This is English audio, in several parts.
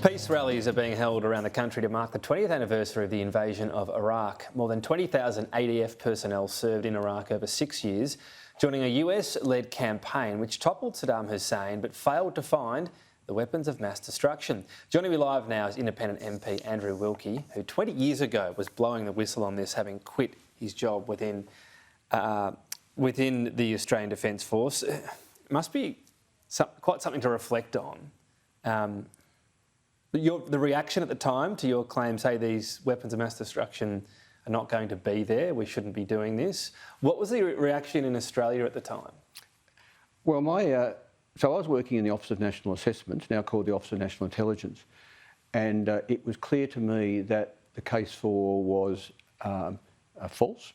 Peace rallies are being held around the country to mark the 20th anniversary of the invasion of Iraq. More than 20,000 ADF personnel served in Iraq over 6 years, joining a US-led campaign which toppled Saddam Hussein but failed to find the weapons of mass destruction. Joining me live now is independent MP Andrew Wilkie, who 20 years ago was blowing the whistle on this, having quit his job within the Australian Defence Force. It must be quite something to reflect on. The reaction at the time to your claim, say these weapons of mass destruction are not going to be there, we shouldn't be doing this. What was the reaction in Australia at the time? Well, so I was working in the Office of National Assessment, now called the Office of National Intelligence, and it was clear to me that the case for war was false.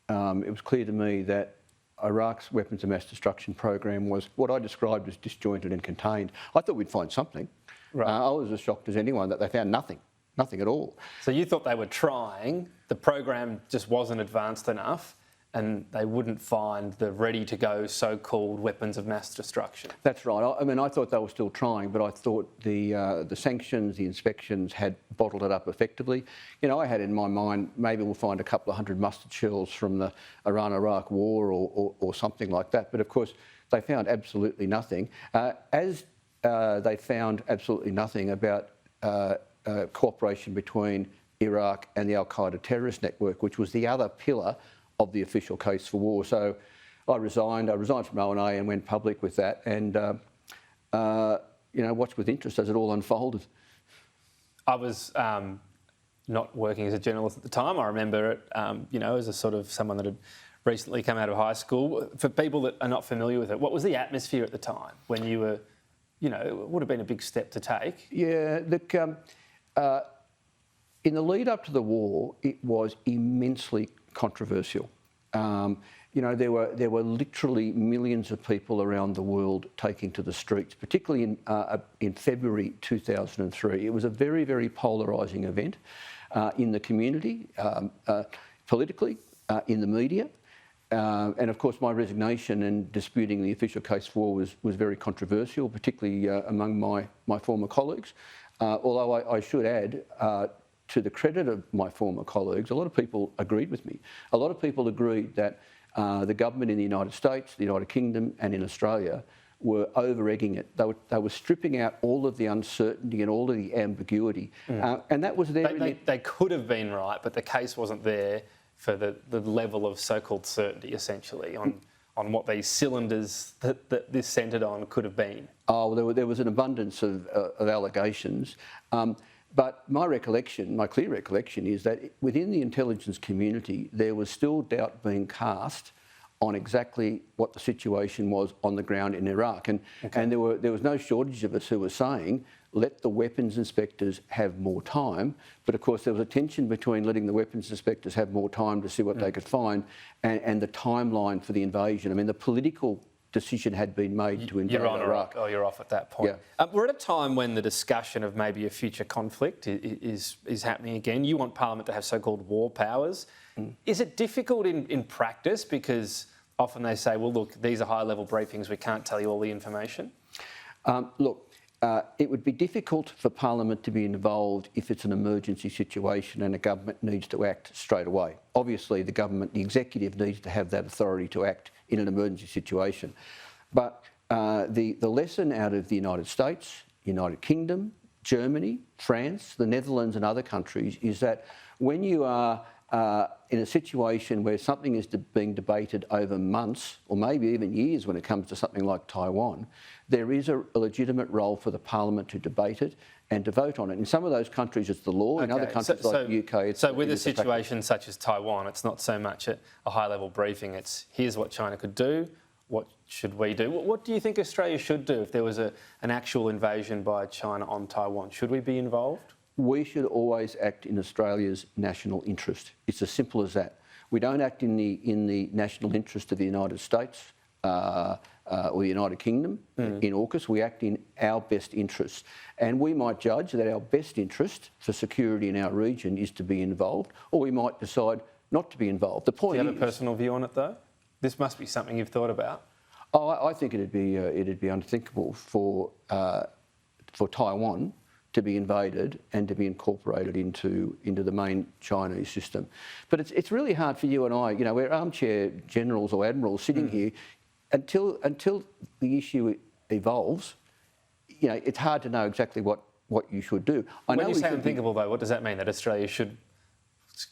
It was clear to me that Iraq's weapons of mass destruction program was what I described as disjointed and contained. I thought we'd find something. Right. I was as shocked as anyone that they found nothing at all. So you thought they were trying, the program just wasn't advanced enough, and they wouldn't find the ready-to-go so-called weapons of mass destruction? That's right. I mean, I thought they were still trying, but I thought the sanctions, the inspections had bottled it up effectively. You know, I had in my mind maybe we'll find a couple of hundred mustard shells from the Iran-Iraq war or something like that. But of course, they found absolutely nothing. They found absolutely nothing about cooperation between Iraq and the Al-Qaeda terrorist network, which was the other pillar of the official case for war. So I resigned from ONA and went public with that, and watched with interest as it all unfolded. I was not working as a journalist at the time. I remember it, as a sort of someone that had recently come out of high school. For people that are not familiar with it, what was the atmosphere at the time when you were, it would have been a big step to take? Yeah, look, in the lead up to the war, it was immensely controversial. There were literally millions of people around the world taking to the streets, particularly in February 2003. It was a very, very polarising event in the community, politically, in the media. And of course, my resignation and disputing the official case for war was very controversial, particularly among my former colleagues. Although I should add, to the credit of my former colleagues, a lot of people agreed with me. A lot of people agreed that the government in the United States, the United Kingdom and in Australia were over-egging it. They were stripping out all of the uncertainty and all of the ambiguity. And that was there. They could have been right, but the case wasn't there for the level of so-called certainty, essentially, on what these cylinders that this centred on could have been. Oh, well, there was an abundance of allegations. But my clear recollection is that within the intelligence community, there was still doubt being cast on exactly what the situation was on the ground in Iraq. And there was no shortage of us who were saying, let the weapons inspectors have more time. But of course, there was a tension between letting the weapons inspectors have more time to see what they could find and the timeline for the invasion. I mean, the political decision had been made to invade Iraq. Oh, you're off at that point. Yeah. We're at a time when the discussion of maybe a future conflict is happening again. You want Parliament to have so-called war powers. Is it difficult in practice because often they say, well, look, these are high-level briefings, we can't tell you all the information? It would be difficult for Parliament to be involved if it's an emergency situation and a government needs to act straight away. Obviously, the executive needs to have that authority to act in an emergency situation. But the lesson out of the United States, United Kingdom, Germany, France, the Netherlands and other countries is that when you are in a situation where something is being debated over months or maybe even years when it comes to something like Taiwan, there is a legitimate role for the Parliament to debate it and to vote on it. In some of those countries it's the law, in other countries like the UK it's... So with a situation such as Taiwan, it's not so much a high-level briefing, it's here's what China could do, what should we do? What do you think Australia should do if there was an actual invasion by China on Taiwan? Should we be involved? We should always act in Australia's national interest. It's as simple as that. We don't act in the national interest of the United States or the United Kingdom in AUKUS. We act in our best interests. And we might judge that our best interest for security in our region is to be involved, or we might decide not to be involved. The point Do you have a personal view on it, though? This must be something you've thought about. Oh, I think it'd be unthinkable for Taiwan to be invaded and to be incorporated into the main Chinese system. But it's really hard for you and I, you know, we're armchair generals or admirals sitting here, until the issue evolves, you know, it's hard to know exactly what you should do. When you say unthinkable, though, what does that mean? That Australia should,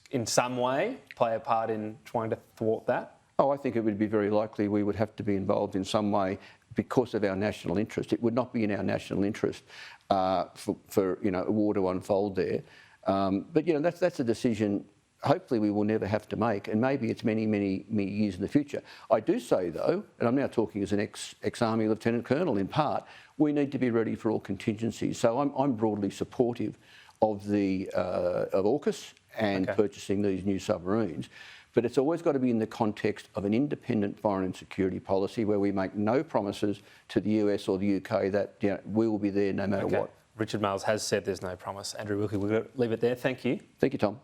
in some way, play a part in trying to thwart that? Oh, I think it would be very likely we would have to be involved in some way because of our national interest. It would not be in our national interest for you know, a war to unfold there. But you know, that's a decision hopefully we will never have to make, and maybe it's many, many, many years in the future. I do say though, and I'm now talking as an ex-Army Lieutenant Colonel in part, we need to be ready for all contingencies. So I'm broadly supportive of AUKUS and purchasing these new submarines. But it's always got to be in the context of an independent foreign and security policy where we make no promises to the US or the UK that, you know, we will be there no matter what. Richard Marles has said there's no promise. Andrew Wilkie, we're going to leave it there. Thank you. Thank you, Tom.